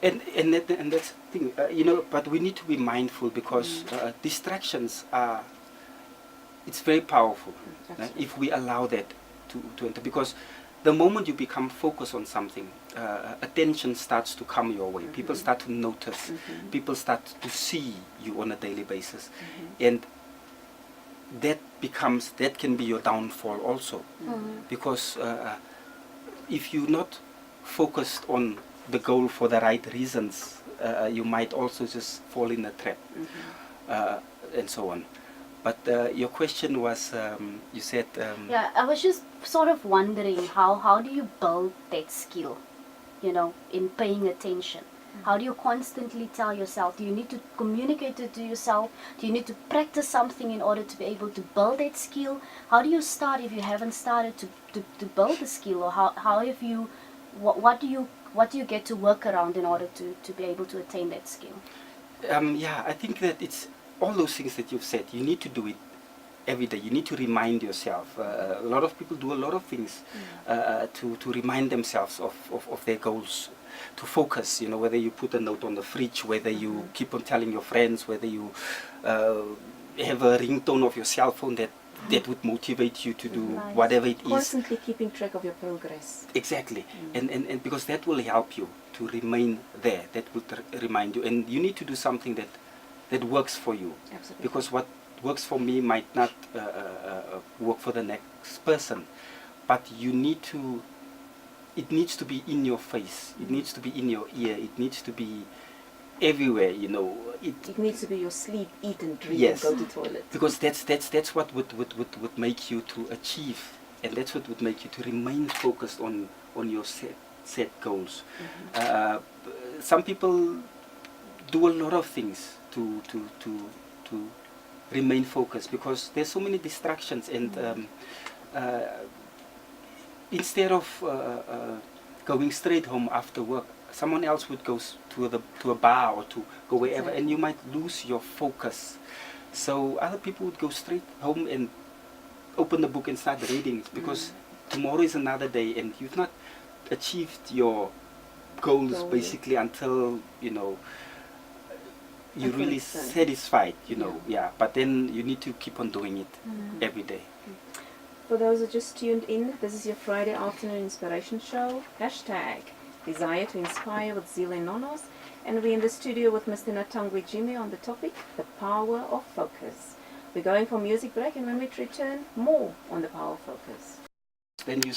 And that's the thing, but we need to be mindful because distractions are, it's very powerful if we allow that to enter, because the moment you become focused on something, attention starts to come your way. People start to notice. People start to see you on a daily basis. And that can be your downfall also. Because if you're not focused on the goal for the right reasons, you might also just fall in a trap, and so on. But your question was, you said... yeah, I was just sort of wondering how do you build that skill, in paying attention? How do you constantly tell yourself? Do you need to communicate it to yourself? Do you need to practice something in order to be able to build that skill? How do you start if you haven't started to build the skill? Or how have you, what do you get to work around in order to be able to attain that skill? Yeah, I think that it's all those things that you've said. You need to do it every day. You need to remind yourself. A lot of people do a lot of things to remind themselves of their goals, to focus, whether you put a note on the fridge, whether you keep on telling your friends, whether you have a ringtone of your cell phone that would motivate you to do whatever it is. Constantly keeping track of your progress. Exactly. And because that will help you to remain there. That will remind you. And you need to do something that works for you. Absolutely. Because what works for me might not work for the next person. But you need to, it needs to be in your face. It needs to be in your ear. It needs to be everywhere, It needs to be your sleep, eat and drink, yes, and go to toilet. Because that's what would make you to achieve, and that's what would make you to remain focused on your set goals. Some people do a lot of things to remain focused because there's so many distractions, and instead of going straight home after work, someone else would go to a bar or to go wherever, and you might lose your focus. So other people would go straight home and open the book and start reading, because tomorrow is another day, and you've not achieved your goals basically until you're really satisfied. Yeah. But then you need to keep on doing it every day. For those who just tuned in, this is your Friday afternoon inspiration show. # Desire to Inspire with Zile Nonos. And we're in the studio with Mr. Natangwe Jimmy on the topic, the power of focus. We're going for music break, and when we return, more on the power of focus. Then you